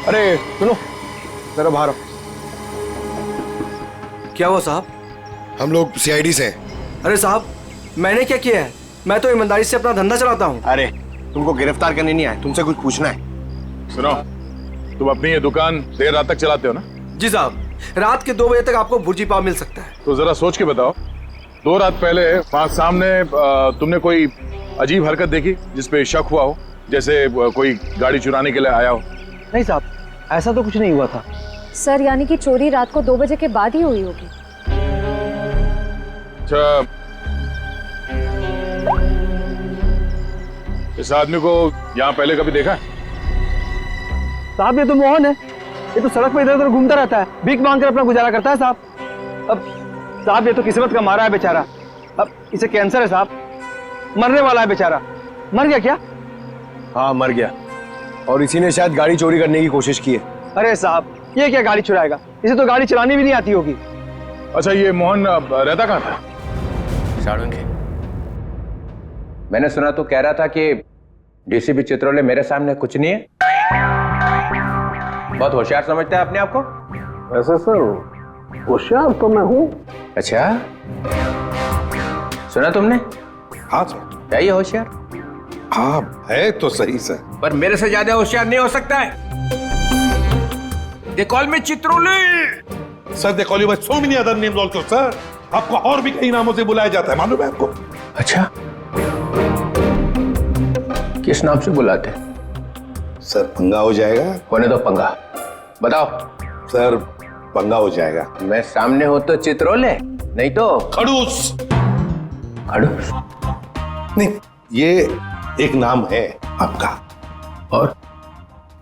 अरे सुनो, जरा बाहर आओ। क्या हुआ साहब? हम लोग सीआईडी से हैं। अरे साहब, मैंने क्या किया है? मैं तो ईमानदारी से अपना धंधा चलाता हूँ। अरे तुमको गिरफ्तार करने नहीं आए, तुमसे कुछ पूछना है। सुनो, तुम अपनी ये दुकान देर रात तक चलाते हो ना? जी साहब, रात के 2 बजे तक आपको भुर्जी पाव मिल सकता है। तो जरा सोच के बताओ, 2 रात पहले वहां सामने तुमने कोई अजीब हरकत देखी जिसपे शक हुआ हो, जैसे कोई गाड़ी चुराने के लिए आया हो? नहीं साहब, ऐसा तो कुछ नहीं हुआ था। सर, यानी कि चोरी रात को 2 बजे के बाद ही हुई होगी। अच्छा, इस आदमी को यहाँ पहले कभी देखा है? साहब ये तो मोहन है, ये तो सड़क पर इधर उधर घूमता रहता है, भीख मांग कर अपना गुजारा करता है साहब। अब साहब ये तो किस्मत का मारा है बेचारा, अब इसे कैंसर है साहब, मरने वाला है बेचारा। मर गया क्या? हाँ मर गया, और इसी ने शायद गाड़ी चोरी करने की कोशिश की है। अरे साहब, ये क्या गाड़ी चुराएगा? इसे तो गाड़ी चलानी भी नहीं आती होगी। अच्छा, ये मोहन रहता कहाँ था? साळुंखे, मैंने सुना तो कह रहा था कि डीसीपी चित्रोले मेरे सामने कुछ नहीं है। बहुत होशियार समझता है अपने आप को? वैसे सर होशियार तो मैं हूँ। अच्छा, सुना तुमने? हाँ सर। क्या ये होशियार? हाँ है तो सही सर। पर मेरे से ज्यादा होशियार नहीं हो सकता है। They call me Chitrole. Sir they call you by so many other names also sir. आपको और भी कई नामों से बुलाया जाता है, मालूम है आपको? अच्छा, किस नाम से बुलाते? सर पंगा हो जाएगा। होने दो पंगा, बताओ। सर पंगा हो जाएगा। मैं सामने हो तो चित्रोले, नहीं तो खड़ूस। खड़ूस? नहीं, ये एक नाम है आपका। और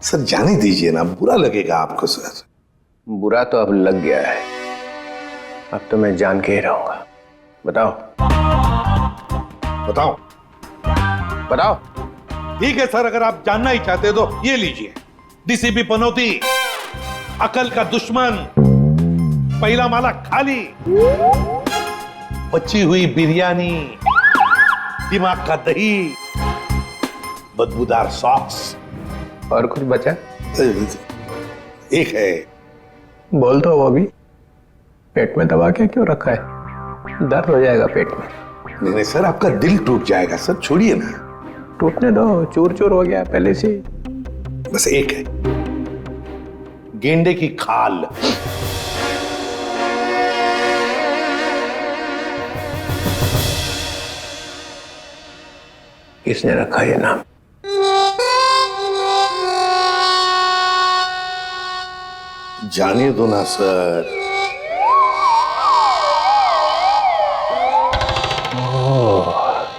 सर जाने दीजिए ना, बुरा लगेगा आपको सर। बुरा तो अब लग गया है, अब तो मैं जान के ही रहूंगा। बताओ बताओ। बताओ। ठीक है सर, अगर आप जानना ही चाहते हो तो ये लीजिए, डीसीपी पनौती, अकल का दुश्मन, पहला माला खाली, बची हुई बिरयानी, दिमाग का दही, बदबूदार सॉक्स। और कुछ बचा? एक है। बोल दो वो भी। पेट में दबा के क्यों रखा है? दर्द हो जाएगा पेट में। नहीं नहीं सर, आपका दिल टूट जाएगा सर, छोड़िए ना। टूटने दो, चूर चूर हो गया पहले से। बस एक है, गेंडे की खाल। किसने रखा ये नाम? जाने दो ना सर।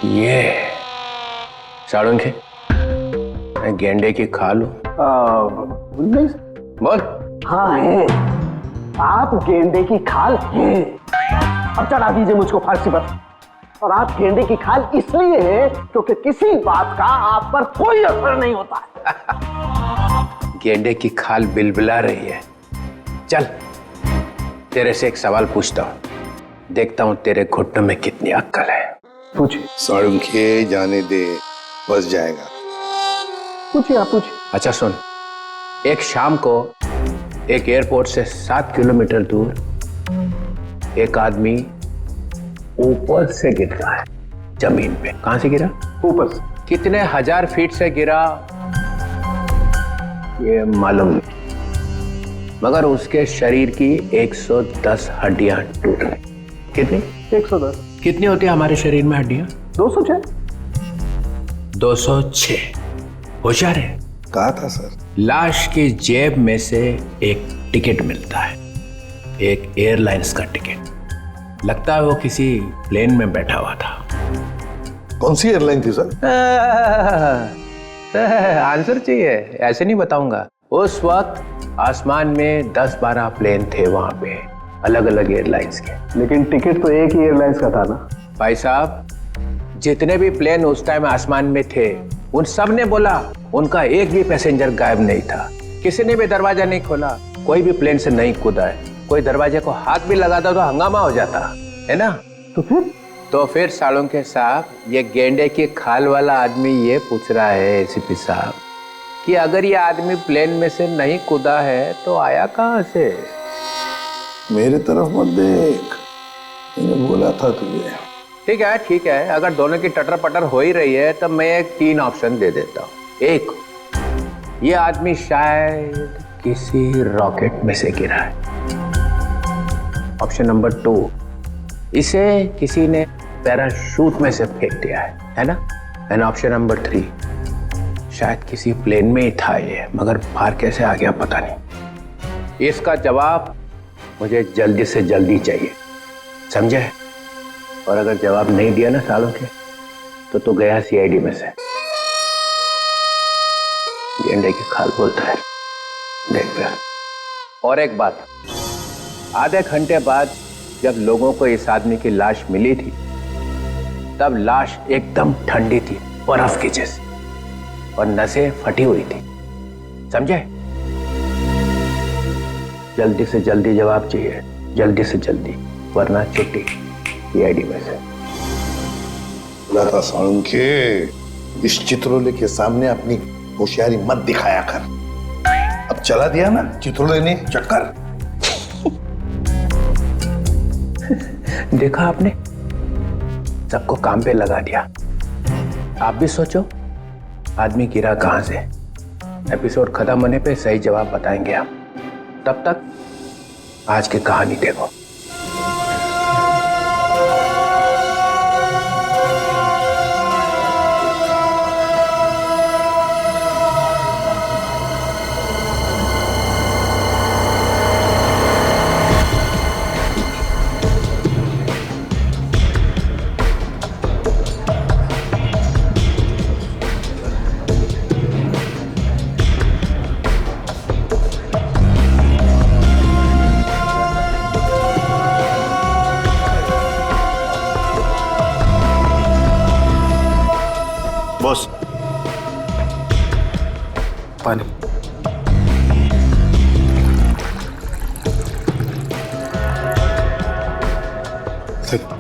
ये साळुंखे, मैं गेंडे की खाल हूं। नहीं। बोल। हाँ है, आप गेंडे की खाल हैं। अब चढ़ा दीजिए मुझको फांसी पर। और आप गेंडे की खाल इसलिए है क्योंकि किसी बात का आप पर कोई असर नहीं होता है। गेंडे की खाल बिलबिला रही है। चल, तेरे से एक सवाल पूछता हूं, देखता हूं तेरे घुटनों में कितनी अक्ल है। पूछिए। साळुंखे जाने दे, बस जाएगा। पूछिए, आप पूछिए। अच्छा सुन, एक शाम को एक एयरपोर्ट से 7 किलोमीटर दूर एक आदमी ऊपर से गिरता है जमीन पे। कहां से गिरा? ऊपर से। कितने हजार फीट से गिरा ये मालूम नहीं, मगर उसके शरीर की 110 हड्डियां टूट गई। कितनी? 110। कितनी होती है हमारे शरीर में हड्डियां? 206। 206। होशियार है। कहा था सर। लाश की जेब में से एक टिकट मिलता है, एक एयरलाइंस का टिकट। लगता है वो किसी प्लेन में बैठा हुआ था। कौन सी एयरलाइन थी सर? आंसर चाहिए? ऐसे नहीं बताऊंगा। उस वक्त आसमान में 10-12 प्लेन थे वहां पे, अलग अलग एयरलाइंस के। लेकिन टिकट तो एक ही एयरलाइंस का था ना? भाई साहब, जितने भी प्लेन उस टाइम आसमान में थे, उन सब ने बोला उनका एक भी पैसेंजर गायब नहीं था। किसी ने भी दरवाजा नहीं खोला, कोई भी प्लेन से नहीं कूदा है। कोई दरवाजे को हाथ भी लगाता तो हंगामा हो जाता है ना? तो फिर साळुंखे साहब, ये गेंडे की खाल वाला आदमी ये पूछ रहा है एसीपी साहब कि अगर ये आदमी प्लेन में से नहीं कूदा है तो आया कहाँ से? मेरे तरफ मत देख, मैंने बोला था तुझे। ठीक है, अगर दोनों की टटर पटर हो ही रही है तो मैं एक 3 ऑप्शन दे देता हूँ। एक, ये आदमी शायद किसी रॉकेट में से गिरा है। ऑप्शन नंबर 2, इसे किसी ने पैराशूट में से फेंक दिया है ना? एंड ऑप्शन नंबर 3, शायद किसी प्लेन में ही था ये, मगर बाहर कैसे आ गया पता नहीं। इसका जवाब मुझे जल्दी से जल्दी चाहिए, समझे? और अगर जवाब नहीं दिया ना सालों के, तो गया सीआईडी में से। गेंडे की खाल बोलता है, देख फिर। और एक बात, आधे घंटे बाद जब लोगों को इस आदमी की लाश मिली थी, तब लाश एकदम ठंडी थी, बर्फ की जैसी, और नसें फटी हुई थी, समझे? जल्दी से जल्दी जवाब चाहिए, जल्दी से जल्दी, वरना छुट्टी सीआईडी में से। बोला था सालुंके के, इस चित्रोले के सामने अपनी होशियारी मत दिखाया कर। अब चला दिया ना चित्रोले ने चक्कर। देखा आपने, सबको काम पे लगा दिया। आप भी सोचो, आदमी गिरा कहां से? एपिसोड खत्म होने पे सही जवाब बताएंगे हम। तब तक आज की कहानी देखो। बॉस, पानी।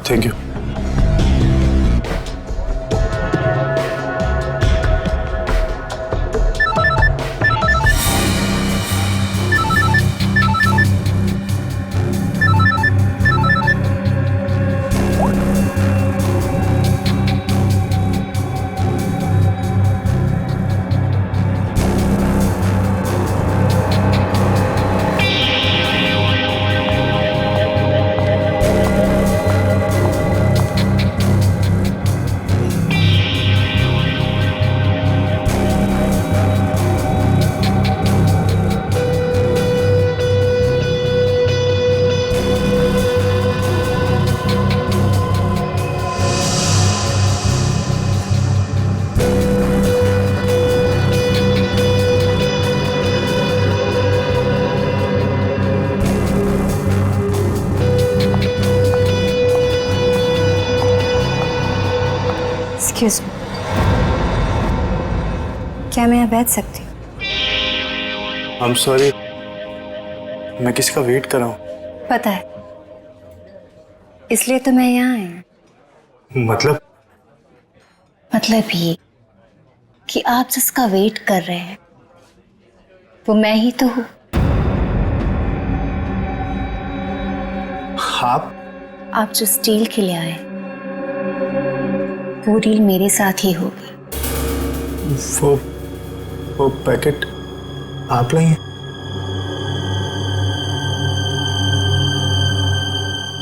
Thank you. एक्सक्यूज मी, क्या मैं यहाँ बैठ सकती हूँ? आई एम सॉरी, मैं किसी का वेट कर रहा हूँ। पता है, इसलिए तो मैं यहाँ आई हूँ। मतलब ये कि आप जिसका वेट कर रहे हैं वो मैं ही तो हूँ। आप जो स्टील के लिए आए, वो डील मेरे साथ ही होगी। वो पैकेट आप लाई हैं?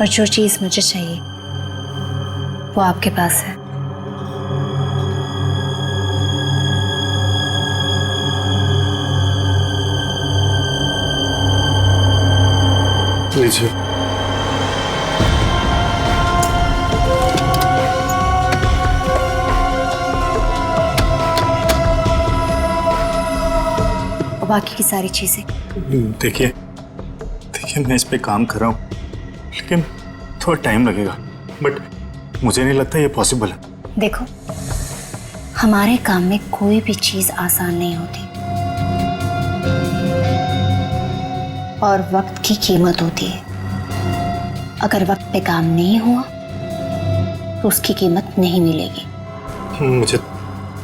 और जो चीज मुझे चाहिए वो आपके पास है। लीजिए। बाकी की सारी चीजें देखिए मैं इस पे काम कर रहा हूँ, लेकिन थोड़ा टाइम लगेगा, बट मुझे नहीं लगता ये पॉसिबल है। देखो, हमारे काम में कोई भी चीज आसान नहीं होती, और वक्त की कीमत होती है। अगर वक्त पे काम नहीं हुआ तो उसकी कीमत नहीं मिलेगी। मुझे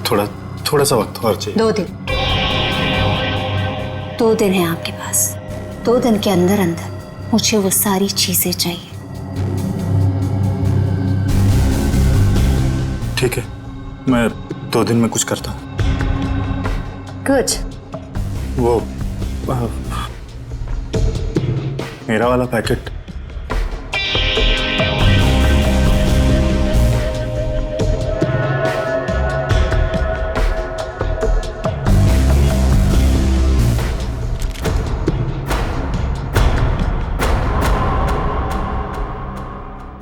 थोड़ा सा वक्त और चाहिए। 2 दिन। 2 दिन है आपके पास। 2 दिन के अंदर अंदर मुझे वो सारी चीजें चाहिए। ठीक है, मैं 2 दिन में कुछ करता हूँ। गुड। वो मेरा वाला पैकेट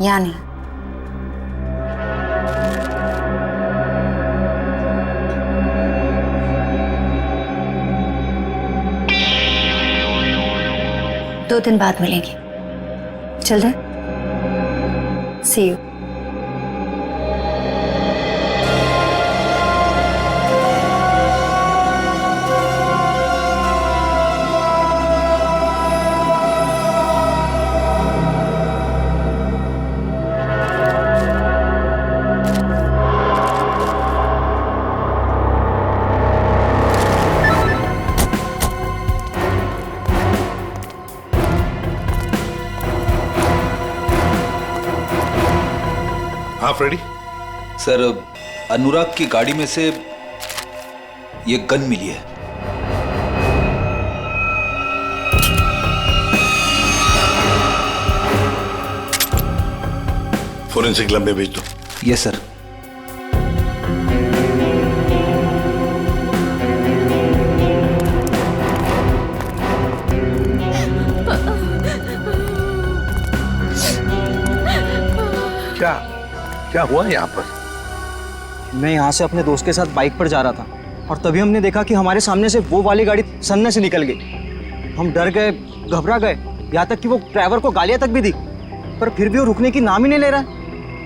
यानी दो दिन बाद मिलेंगे। चल रहे? सी यू। हाँ फ्रेडी। सर, अनुराग की गाड़ी में से ये गन मिली है। फोरेंसिक लैब में भेज दो। Yes sir. क्या हुआ यहाँ पर? मैं यहाँ से अपने दोस्त के साथ बाइक पर जा रहा था और तभी हमने देखा कि हमारे सामने से वो वाली गाड़ी सन्ने से निकल गई। हम डर गए, घबरा गए, यहाँ तक कि वो ड्राइवर को गालियाँ तक भी दी, पर फिर भी वो रुकने की नाम ही नहीं ले रहा।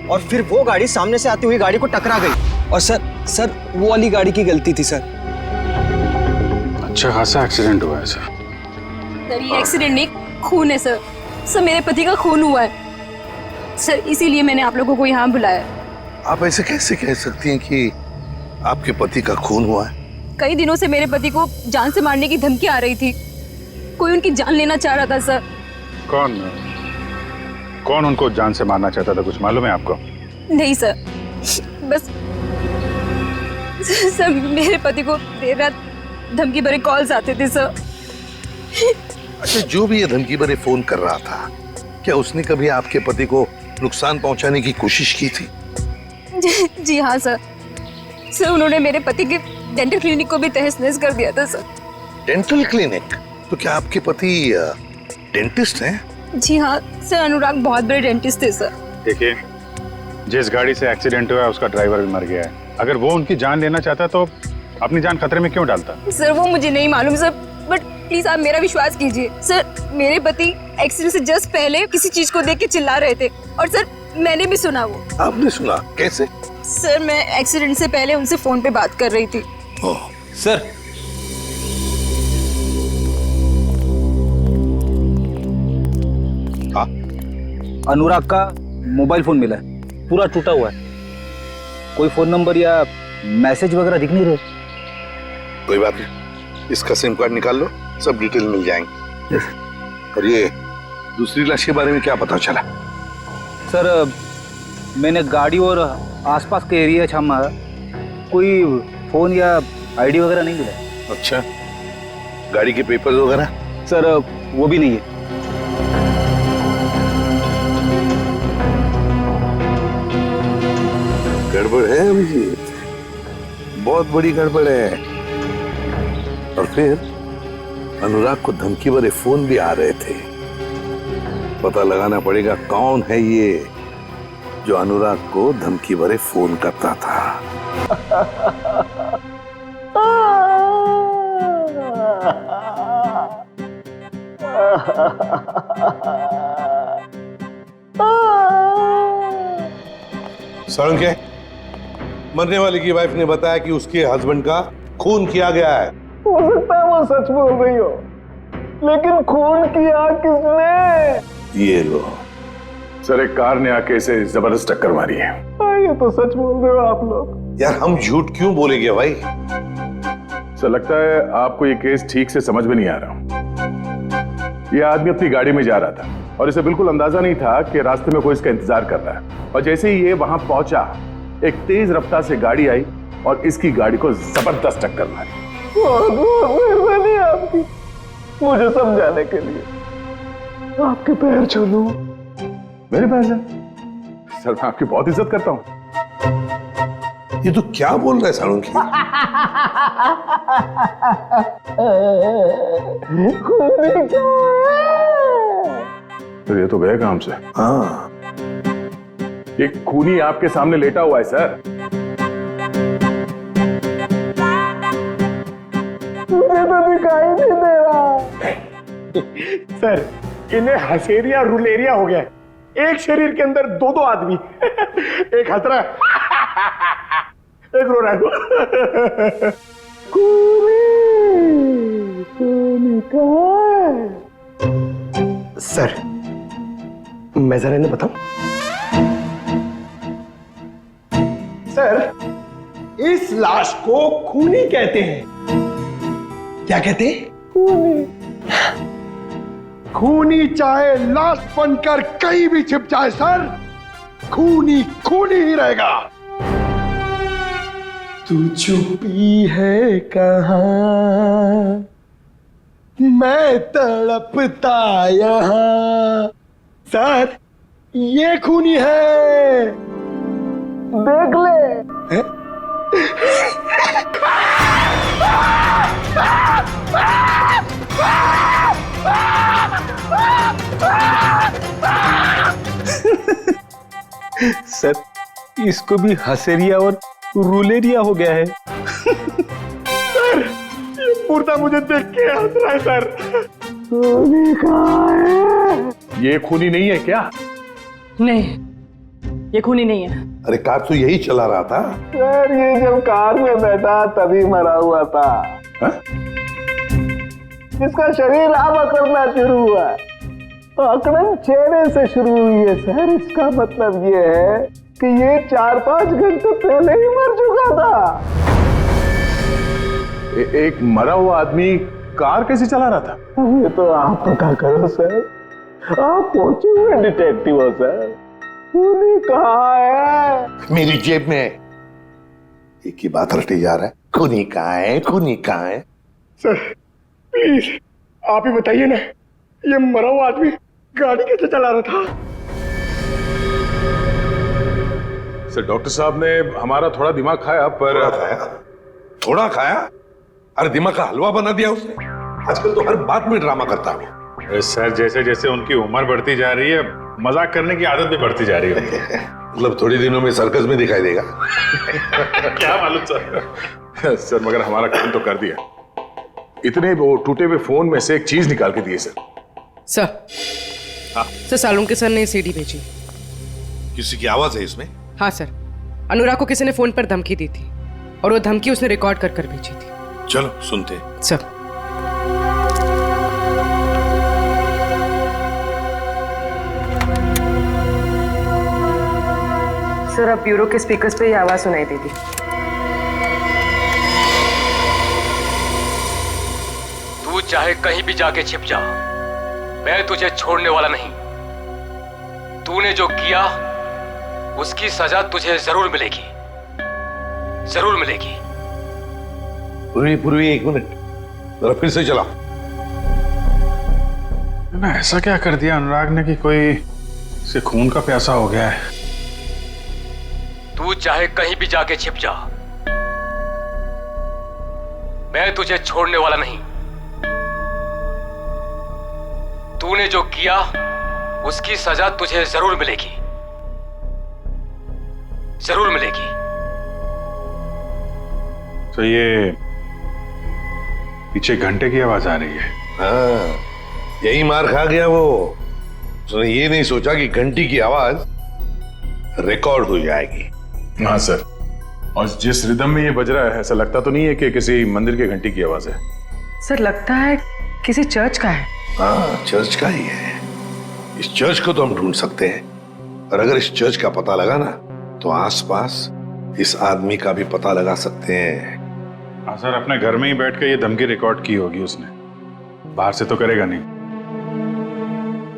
और फिर वो गाड़ी सामने से आती हुई गाड़ी को टकरा गई। और सर वो वाली गाड़ी की गलती थी सर। अच्छा खासा एक्सीडेंट हुआ है सर। सर ये एक्सीडेंट नहीं, खून है सर। सर मेरे पति का खून हुआ है सर, इसीलिए मैंने आप लोगों को यहाँ बुलाया। आप ऐसे कैसे कह सकती हैं कि आपके पति का खून हुआ है? कई दिनों से मेरे पति को जान से मारने की धमकी आ रही थी। कोई उनकी जान लेना चाह रहा था सर। कौन उनको जान से मारना चाहता था, कुछ मालूम है आपको? नहीं सर, बस सर मेरे पति को देर रात धमकी भरे कॉल्स आते थे सर। अच्छा, जो भी ये धमकी भरे फोन कर रहा था, क्या उसने कभी आपके पति को नुकसान पहुंचाने की कोशिश की थी? जी हाँ सर। सर उन्होंने मेरे पति के डेंटल क्लिनिक को भी तहस-नहस कर दिया था सर। Dental clinic? तो क्या आपके पति डेंटिस्ट हैं? जी हाँ सर, अनुराग बहुत बड़े डेंटिस्ट थे सर। देखिए, जिस गाड़ी से एक्सीडेंट हुआ है उसका ड्राइवर भी मर गया है। अगर वो उनकी जान लेना चाहता तो अपनी जान खतरे में क्यों डालता? सर वो मुझे नहीं मालूम सर, बट प्लीज आप मेरा विश्वास कीजिए सर। मेरे पति एक्सीडेंट से जस्ट पहले किसी चीज को देख के चिल्ला रहे थे और सर मैंने भी सुना। वो आपने सुना? कैसे? सर मैं एक्सीडेंट से पहले उनसे फोन पे बात कर रही थी। सर अनुराग का मोबाइल फोन मिला है, पूरा टूटा हुआ है। कोई फोन नंबर या मैसेज वगैरह दिख नहीं रहे। कोई बात नहीं, इसका सिम कार्ड निकाल लो, सब डिटेल मिल जाएंगे। और ये दूसरी लाश के बारे में क्या पता चला? सर मैंने गाड़ी और आसपास के एरिया छामा, कोई फोन या आईडी वगैरह नहीं मिला। अच्छा, गाड़ी के पेपर्स वगैरह? सर वो भी नहीं है। गड़बड़ है अभिजीत, बहुत बड़ी गड़बड़ है। और फिर अनुराग को धमकी भरे फोन भी आ रहे थे। पता लगाना पड़ेगा कौन है ये जो अनुराग को धमकी भरे फोन करता था। सड़के मरने वाले की वाइफ ने बताया कि उसके हस्बैंड का खून किया गया है। हो सकता है वो सच बोल रही हो, लेकिन खून किया किसने? ये लो। सर एक कार ने आके इसे जबरदस्त टक्कर मारी है। ये तो सच बोल रहे हो आप लोग। यार हम झूठ क्यों बोलेंगे भाई? सर लगता है आपको ये केस ठीक से समझ में नहीं आ रहा। ये आदमी अपनी गाड़ी में जा रहा था और इसे बिल्कुल अंदाजा नहीं था कि रास्ते में कोई इसका इंतजार कर रहा है, और जैसे ही ये वहां पहुंचा एक तेज रफ्तार से गाड़ी आई और इसकी गाड़ी को जबरदस्त टक्कर मारी। बहुत बहुत मेहरबानी आपकी मुझे समझाने के लिए। आपके पैर छू लूं। मेरे पैर से? सर मैं आपकी बहुत इज्जत करता हूं। ये तो क्या बोल रहा है सालुंकी? तो ये तो गए काम से। हाँ, एक खूनी आपके सामने लेटा हुआ है सर। मुझे तो दिखाई नहीं दे रहा। सर इन्हें हसेरिया रुलेरिया हो गया है। एक शरीर के अंदर दो दो आदमी, एक हंस रहा है, एक रो रहा है। सर मैं जरा इन्हें बताऊं। सर इस लाश को खूनी कहते हैं। क्या कहते हैं? खूनी चाहे लाश बनकर कहीं भी छिप जाए सर, खूनी खूनी ही रहेगा। तू छुपी है कहाँ, मैं तड़पता यहाँ। सर ये खूनी है, देख ले। है? सर इसको भी हसेरिया और रुलेरिया हो गया है। सर ये मुर्दा मुझे देख के हंस रहा है सर। खूनी कहाँ है? ये खूनी नहीं है क्या? नहीं ये खूनी नहीं है। अरे कार तो यही चला रहा था। सर ये जब कार में बैठा तभी मरा हुआ था। हा? इसका शरीर अब अकड़ना शुरू हुआ है। तो अकड़न चेहरे से शुरू हुई है सर। इसका मतलब ये है कि ये 4-5 घंटे पहले ही मर चुका था। एक मरा हुआ आदमी कार कैसे चला रहा था? ये तो आप पता करो सर। आप पहुंचे हुए डिटेक्टिव हो सर। खूनी कहाँ है? मेरी जेब में। एक ही बात रटी जा रहा है, खूनी कहाँ है, खूनी कहाँ है? सर प्लीज आप ही बताइए ना, ये मरा हुआ आदमी गाड़ी कैसे चला रहा था? सर डॉक्टर साहब ने हमारा थोड़ा दिमाग खाया, पर थोड़ा खाया? अरे दिमाग का हलवा बना दिया उसने। आजकल तो हर बात में ड्रामा करता है। सर जैसे जैसे उनकी उम्र बढ़ती जा रही है, मजाक करने की आदत भी बढ़ती जा रही है। मतलब थोड़ी दिनों में सर्कस में दिखाई देगा। क्या मालूम सर। सर मगर हमारा काम तो कर दिया। इतने वो टूटे हुए फोन में से एक चीज निकाल के दिए sir. Sir sir Salunke sir ने सीडी भेजी। किसी की आवाज है इसमें? हाँ सर, अनुराग को किसी ने फोन पर धमकी दी थी और वो धमकी उसने रिकॉर्ड कर कर भेजी थी। चलो सुनते। सर सर अब ब्यूरो के स्पीकर्स पे ये आवाज सुनाई देगी। तू चाहे कहीं भी जाके छिप जा, मैं तुझे छोड़ने वाला नहीं। तूने जो किया उसकी सजा तुझे जरूर मिलेगी, जरूर मिलेगी। पूर्वी एक मिनट, जरा फिर से चला। ना ऐसा क्या कर दिया अनुराग ने कि कोई इसे खून का प्यासा हो गया है। तू चाहे कहीं भी जाके छिप जा, मैं तुझे छोड़ने वाला नहीं। तूने जो किया उसकी सजा तुझे जरूर मिलेगी, जरूर मिलेगी। तो ये पीछे घंटे की आवाज आ रही है। हाँ, यही मार खा गया वो। उसने ये नहीं सोचा कि घंटी की आवाज रिकॉर्ड हो जाएगी। हाँ सर, और जिस रिदम में ये बज रहा है ऐसा लगता तो नहीं है कि किसी मंदिर की घंटी की आवाज है। सर लगता है किसी चर्च का है। हाँ चर्च का ही है। इस चर्च को तो हम ढूंढ सकते हैं, और अगर इस चर्च का पता लगा ना तो आसपास इस आदमी का भी पता लगा सकते हैं। हाँ सर, अपने घर में ही बैठ के ये धमकी रिकॉर्ड की होगी उसने, बाहर से तो करेगा नहीं।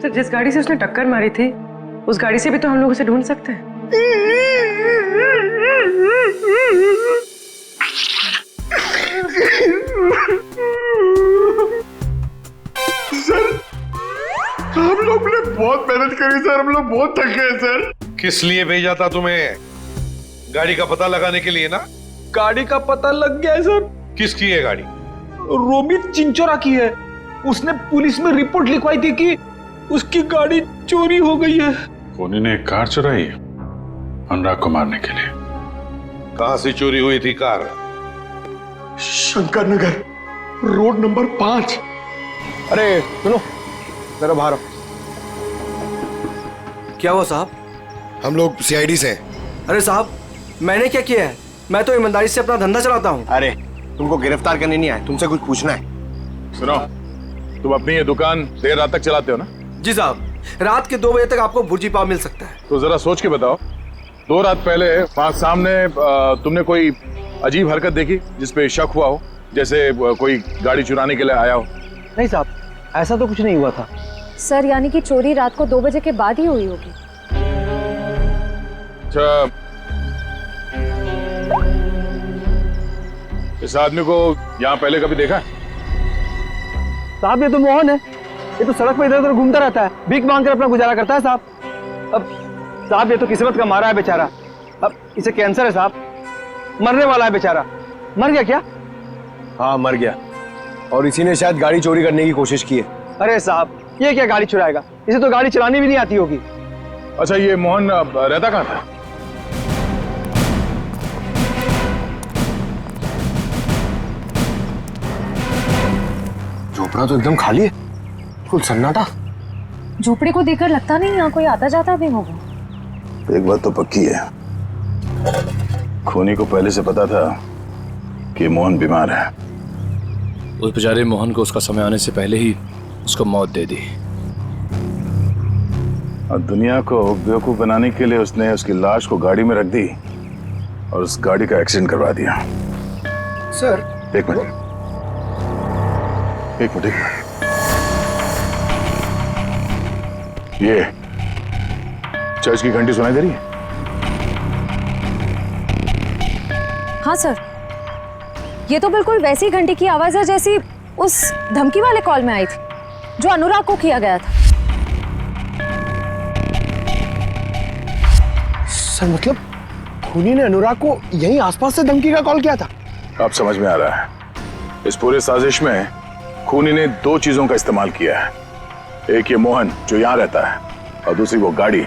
सर जिस गाड़ी से उसने टक्कर मारी थी उस गाड़ी से भी तो हम लोग उसे ढूंढ सकते हैं। हम लोग ने बहुत मेहनत करी सर, हम लोग बहुत थक गए सर। किस लिए भेजा था तुम्हें? गाड़ी का पता लगाने के लिए ना? गाड़ी का पता लग गया है सर। किसकी है गाड़ी? रोमित चिंचोरा की है। उसने पुलिस में रिपोर्ट लिखवाई थी कि उसकी गाड़ी चोरी हो गई है। खूनी ने एक कार चुराई है अनुराग को मारने के लिए। कहां से चोरी हुई थी car? Shankar Nagar, road number 5। अरे सुनो, जरा बाहर आओ। क्या हुआ साहब? हम लोग सीआईडी से हैं। अरे साहब, मैंने क्या किया है? मैं तो ईमानदारी से अपना धंधा चलाता हूँ। अरे तुमको गिरफ्तार करने नहीं आए, तुमसे कुछ पूछना है। सुनो, तुम अपनी ये दुकान देर रात तक चलाते हो ना? जी साहब, रात के 2 बजे तक आपको भुर्जी पाव मिल सकता है। तो जरा सोच के बताओ, 2 रात पहले वहां सामने तुमने कोई अजीब हरकत देखी जिसपे शक हुआ हो, जैसे कोई गाड़ी चुराने के लिए आया हो? नहीं साहब, ऐसा तो कुछ नहीं हुआ था। सर यानी कि चोरी रात को 2 बजे के बाद ही हुई होगी। अच्छा, इस आदमी को यहाँ पहले कभी देखा है? साहब ये तो मोहन है। ये तो सड़क पर इधर उधर घूमता रहता है, भीख मांग कर अपना गुजारा करता है साहब। अब साहब ये तो किस्मत का मारा है बेचारा। अब इसे कैंसर है साहब, मरने वाला है बेचारा। मर गया क्या? हाँ मर गया, और इसी ने शायद गाड़ी चोरी करने की कोशिश की है। अरे साहब, ये क्या गाड़ी चुराएगा? इसे तो गाड़ी चलानी भी नहीं आती होगी। अच्छा, ये मोहन रहता कहाँ था? झोपड़ा तो एकदम खाली है, कुल सन्नाटा। झोपड़ी को देखकर लगता नहीं यहाँ कोई आता जाता भी होगा। एक बात तो पक्की है, खूनी को पहले से पता था कि मोहन बीमार है। उस बेचारे मोहन को उसका समय आने से पहले ही उसको मौत दे दी। और दुनिया को बेवकूफ बनाने के लिए उसने उसकी लाश को गाड़ी में रख दी और उस गाड़ी का एक्सीडेंट करवा दिया। सर एक मिनट। ये चर्च की घंटी सुनाई दे रही है? हाँ सर, ये तो बिल्कुल वैसी घंटी की आवाज है जैसी उस धमकी वाले कॉल में आई थी जो अनुराग को किया गया था। सर मतलब खूनी ने अनुराग को यहीं आसपास से धमकी का कॉल किया था? अब समझ में आ रहा है। इस पूरे साजिश में खूनी ने 2 चीजों का इस्तेमाल किया है। एक ये मोहन जो यहाँ रहता है, और दूसरी वो गाड़ी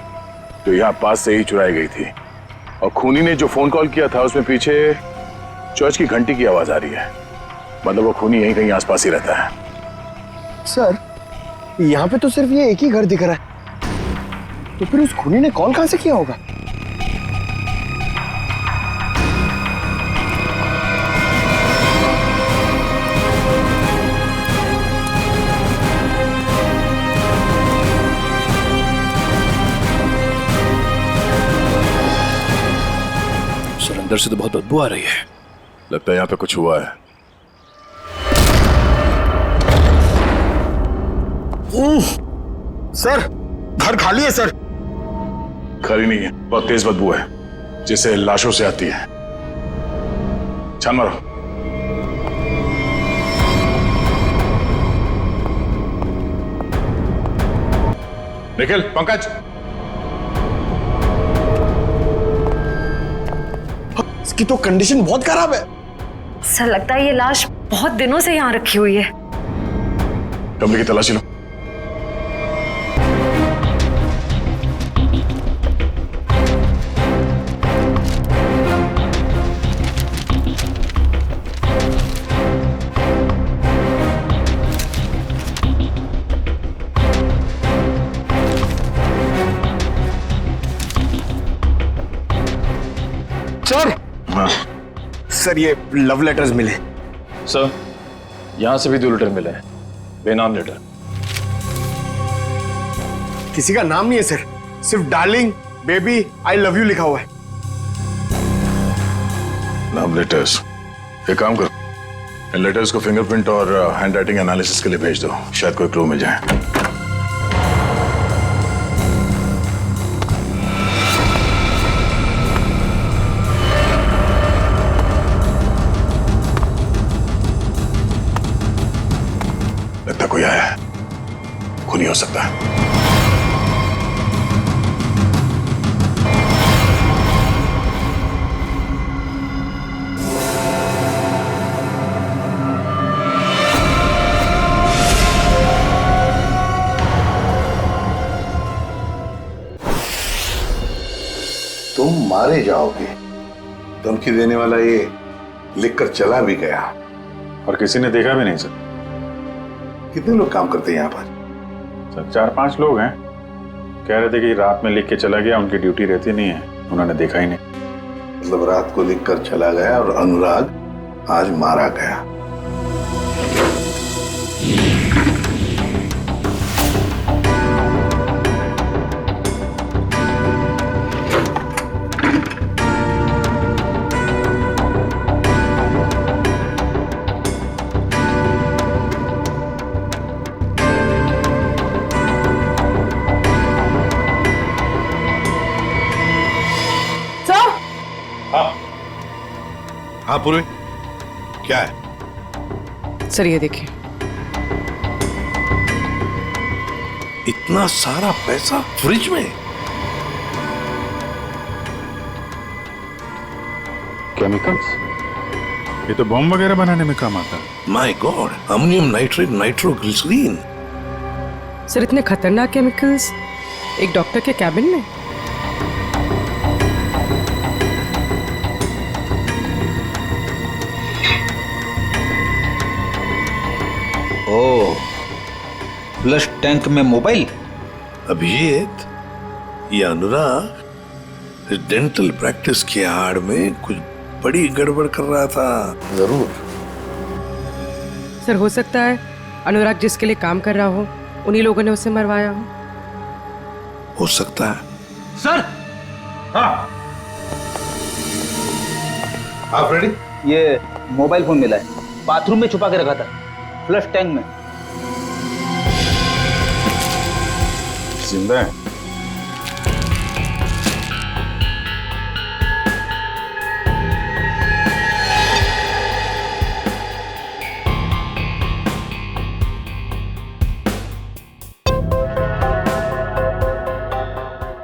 जो यहाँ पास से ही चुराई गई थी। और खूनी ने जो फोन कॉल किया था उसमें पीछे चर्च की घंटी की आवाज आ रही है। मतलब वो खूनी यहीं कहीं आसपास ही रहता है। सर यहाँ पे तो सिर्फ ये एक ही घर दिख रहा है, तो फिर उस खूनी ने कॉल कहां से किया होगा? सर अंदर से तो बहुत बदबू आ रही है। लगता है यहाँ पे कुछ हुआ है। सर घर खाली है सर। खाली नहीं है, बहुत तेज बदबू है जिससे लाशों से आती है। छान मारो। निखिल, पंकज, इसकी तो कंडीशन बहुत खराब है। सर लगता है ये लाश बहुत दिनों से यहाँ रखी हुई है। कमरे की तलाशी लो। सर सर ये लव लेटर्स मिले। सर यहां से भी 2 लेटर मिले हैं, बेनाम लेटर। किसी का नाम नहीं है सर, सिर्फ darling, baby, I love you लिखा हुआ है। Love letters. एक काम करो, इन लेटर्स को फिंगरप्रिंट और हैंड राइटिंग एनालिसिस के लिए भेज दो, शायद कोई क्लू मिल जाए। लगता कोई आया है, खूनी हो सकता है। तुम मारे जाओगे, धमकी देने वाला ये लिखकर चला भी गया। और किसी ने देखा भी नहीं सर। कितने लोग काम करते हैं यहाँ पर? सर 4-5 लोग हैं। कह रहे थे कि रात में लिख के चला गया, उनकी ड्यूटी रहती नहीं है, उन्होंने देखा ही नहीं। मतलब रात को लिखकर चला गया और अनुराग आज मारा गया। हाँ पूर्वी, क्या है? सर ये देखिए, इतना सारा पैसा फ्रिज में? केमिकल्स? ये तो बम वगैरह बनाने में काम आता है। My god, ammonium nitrate, nitroglycerine. Sir इतने खतरनाक केमिकल्स एक डॉक्टर के कैबिन में? ओ, फ्लश टैंक में मोबाइल। अभिजीत, ये अनुराग इस डेंटल प्रैक्टिस की आड़ में कुछ बड़ी गड़बड़ कर रहा था। जरूर सर हो सकता है अनुराग जिसके लिए काम कर रहा हो उन्हीं लोगों ने उसे मरवाया हो सकता है। सर। हाँ हाँ फ्रेडी, ये मोबाइल फोन मिला है, बाथरूम में छुपा के रखा था, फ्लश टैंक में। जिंदा है?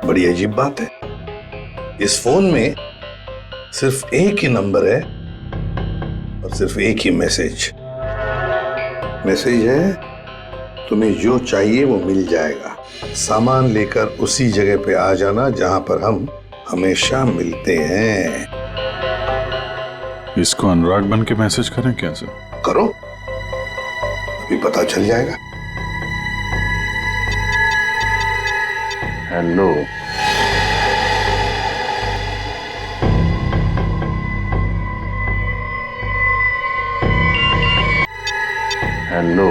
बड़ी अजीब बात है, इस फोन में सिर्फ एक ही नंबर है और सिर्फ एक ही मैसेज है, तुम्हें जो चाहिए वो मिल जाएगा, सामान लेकर उसी जगह पे आ जाना जहां पर हम हमेशा मिलते हैं। इसको अनुराग बन के मैसेज करें क्या सर? करो, अभी पता चल जाएगा। हेलो, हेलो,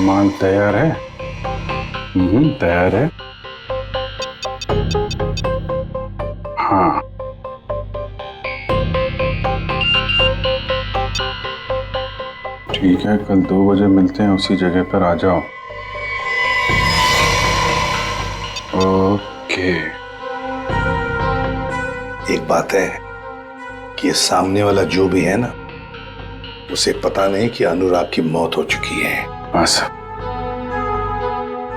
माल तैयार है? तैयार है। हाँ, ठीक है, कल 2 बजे मिलते हैं, उसी जगह पर आ जाओ। ओके। एक बात है कि ये सामने वाला जो भी है ना, उसे पता नहीं कि अनुराग की मौत हो चुकी है। हाँ सर,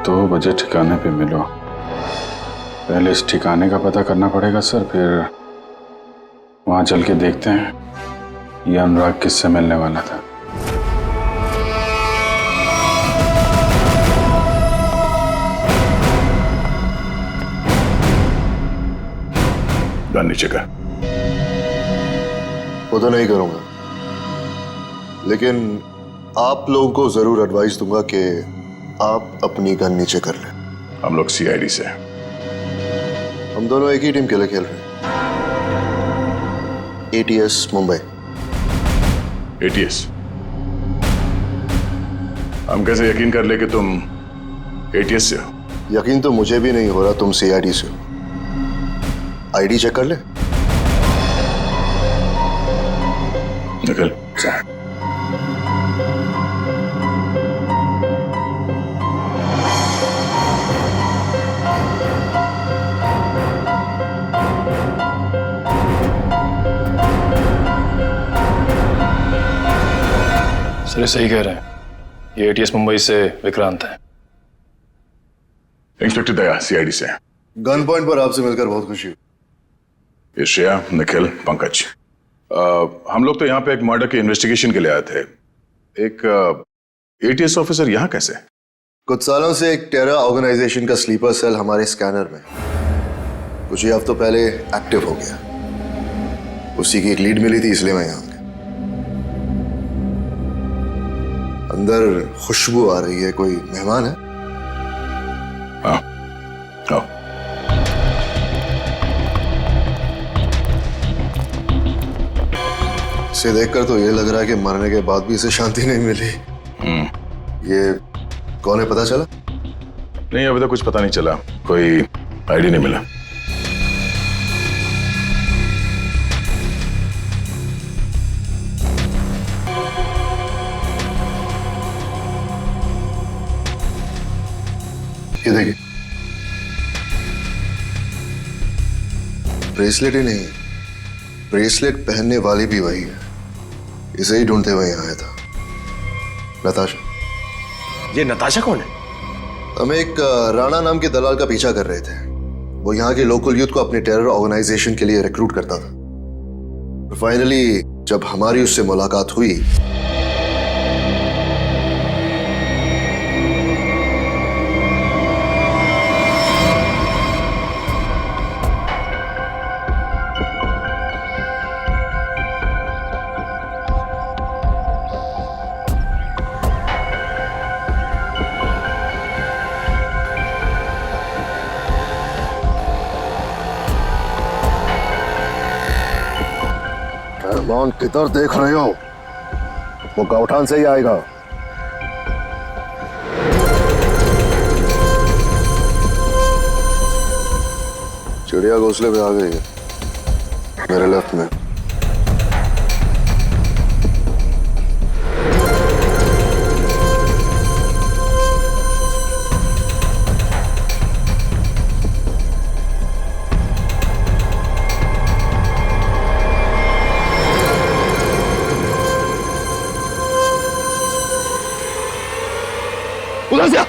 2 बजे ठिकाने पे मिलो। पहले इस ठिकाने का पता करना पड़ेगा सर, फिर वहां चल के देखते हैं ये अनुराग किससे मिलने वाला था। गन नीचे कर। वो तो नहीं करूंगा, लेकिन आप लोगों को जरूर एडवाइस दूंगा कि आप अपनी गन नीचे कर लें। हम लोग सीआईडी से हैं। हम दोनों एक ही टीम के लिए खेल रहे हैं, एटीएस मुंबई। एटीएस? हम कैसे यकीन कर ले कि तुम एटीएस से हो? यकीन तो मुझे भी नहीं हो रहा तुम सीआईडी से हो। आईडी चेक कर ले। निकल। सर सही कह रहे हैं, ये एटीएस मुंबई से विक्रांत है। इंस्पेक्टर दया, सीआईडी से। गन पॉइंट पर आपसे मिलकर बहुत खुशी हुई। ये श्रेया, निखिल, पंकज, हम लोग तो यहाँ पे एक मर्डर के इन्वेस्टिगेशन के लिए आए थे। एक एटीएस ऑफिसर यहाँ कैसे? कुछ सालों से एक टेरर ऑर्गेनाइजेशन का स्लीपर सेल हमारे स्कैनर में कुछ ही हफ्तों पहले एक्टिव हो गया। उसी की एक लीड मिली थी, इसलिए मैं यहाँ आ गया। अंदर खुशबू आ रही है, कोई मेहमान है? हाँ, आओ। इसे देखकर तो ये लग रहा है कि मरने के बाद भी इसे शांति नहीं मिली। ये कौन है, पता चला? नहीं, अभी तक कुछ पता नहीं चला, कोई आईडी नहीं मिला। ये देखिए, ब्रेसलेट ही नहीं, ब्रेसलेट पहनने वाली भी वही है। इसे ही ढूंढते हुए यहाँ आया था। नताशा। ये नताशा कौन है? हम एक राणा नाम के दलाल का पीछा कर रहे थे। वो यहाँ के लोकल यूथ को अपने टेरर ऑर्गेनाइजेशन के लिए रिक्रूट करता था। फाइनली जब हमारी उससे मुलाकात हुई, किधर देख रहे हो? वो गौठान से ही आएगा। चिड़िया घोंसले पे आ गई है, मेरे लेफ्ट में। उधर से आ।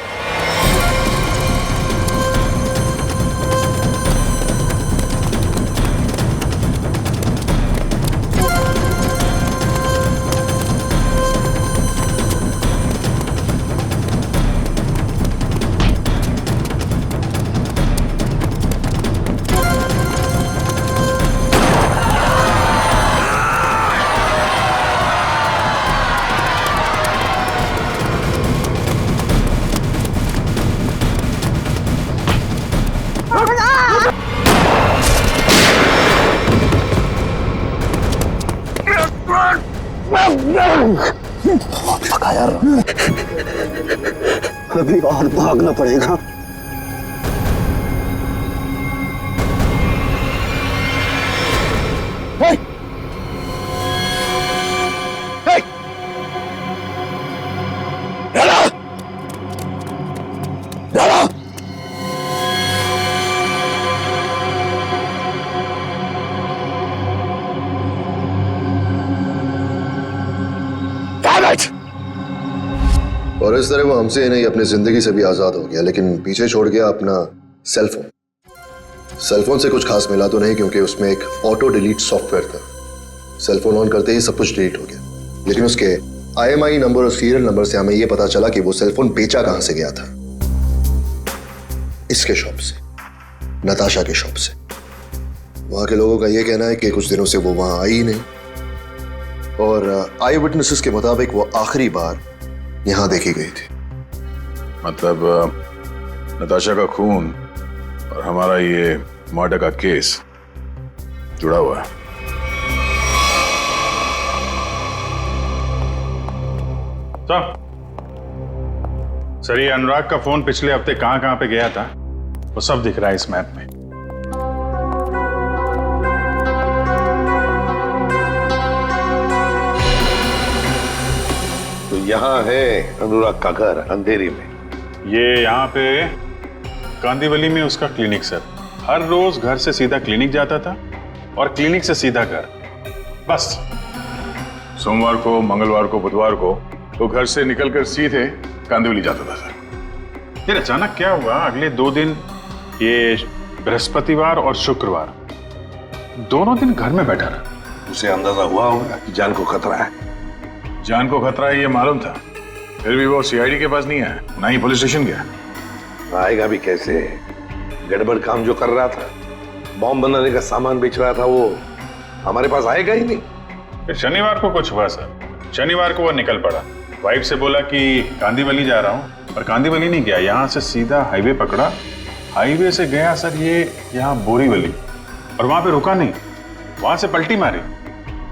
यार, अभी और भागना पड़ेगा। और इस तरह वो हमसे ही नहीं अपनी जिंदगी से भी आजाद हो गया, लेकिन पीछे छोड़ गया अपना सेलफोन। सेलफोन से कुछ खास मिला तो नहीं, क्योंकि उसमें एक ऑटो डिलीट सॉफ्टवेयर था। सेलफोन ऑन करते ही सब कुछ डिलीट हो गया, लेकिन उसके IMEI नंबर और सीरियल नंबर से हमें यह पता चला कि वो सेलफोन बेचा कहां से गया था। इसके शॉप से, नताशा के शॉप से। वहां के लोगों का यह कहना है कि कुछ दिनों से वो वहां आई ही नहीं, और आई विटनेसेस के मुताबिक वो आखिरी बार यहां देखी गई थी। मतलब नताशा का खून और हमारा ये मर्डर का केस जुड़ा हुआ है। सर ये अनुराग का फोन पिछले हफ्ते कहाँ कहाँ पे गया था वो सब दिख रहा है इस मैप में। तो यहाँ है अनुराग का घर अंधेरी में। ये यहाँ पे कांदीवली में उसका क्लिनिक सर। हर रोज घर से सीधा क्लिनिक जाता था और क्लिनिक से सीधा घर, बस। सोमवार को, मंगलवार को, बुधवार को वो घर से निकलकर सीधे कांदीवली जाता था सर। फिर अचानक क्या हुआ, अगले 2 दिन, ये बृहस्पतिवार और शुक्रवार, दोनों दिन घर में बैठा रहा। उसे अंदाजा हुआ होगा कि जान को खतरा है। जान को खतरा है ये मालूम था, फिर भी वो सीआईडी के पास नहीं आया, ना ही पुलिस स्टेशन गया। आएगा भी कैसे? गड़बड़ काम जो कर रहा था, बॉम्ब बनाने का सामान बेच रहा था, वो हमारे पास आएगा ही नहीं। फिर शनिवार को कुछ हुआ सर। शनिवार को वो निकल पड़ा, वाइफ से बोला कि कांदीवली जा रहा हूँ, पर कांदीवली नहीं गया, यहाँ से सीधा हाईवे पकड़ा। हाईवे से गया सर ये यहाँ बोरीवली, और वहां पे रुका नहीं, वहां से पलटी मारी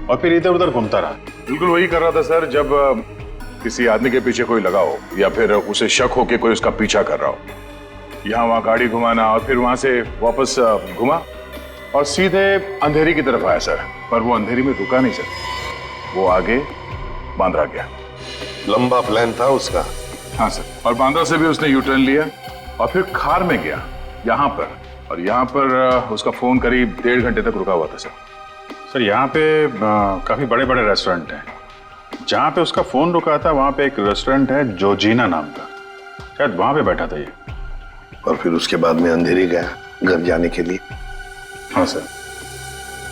और फिर इधर उधर घूमता रहा। बिल्कुल वही कर रहा था सर, जब किसी आदमी के पीछे कोई लगा हो या फिर उसे शक हो कि कोई उसका पीछा कर रहा हो। यहाँ वहाँ गाड़ी घुमाना और फिर वहां से वापस घुमा और सीधे अंधेरी की तरफ आया सर। पर वो अंधेरी में रुका नहीं सर, वो आगे बांद्रा गया। लंबा प्लान था उसका। हाँ सर, और बांद्रा से भी उसने यू टर्न लिया और फिर खार में गया यहाँ पर, और यहाँ पर उसका फोन करीब 1.5 घंटे तक रुका हुआ था सर। सर यहाँ पे काफी बड़े बड़े रेस्टोरेंट हैं, जहाँ पे उसका फोन रुका था वहाँ पे एक रेस्टोरेंट है जोजीना नाम का, शायद वहाँ पे बैठा था ये। और फिर उसके बाद में अंधेरी गया घर जाने के लिए। हाँ सर,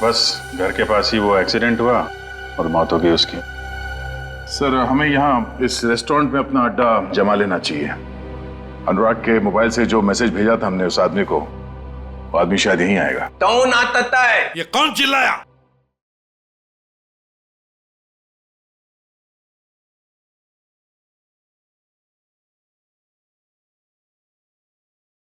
बस घर के पास ही वो एक्सीडेंट हुआ और मौत हो गई उसकी। सर हमें यहाँ इस रेस्टोरेंट में अपना अड्डा जमा लेना चाहिए। अनुराग के मोबाइल से जो मैसेज भेजा था हमने उस आदमी को, वो आदमी शायद यहीं आएगा। कौन आता है? ये कौन चिल्लाया?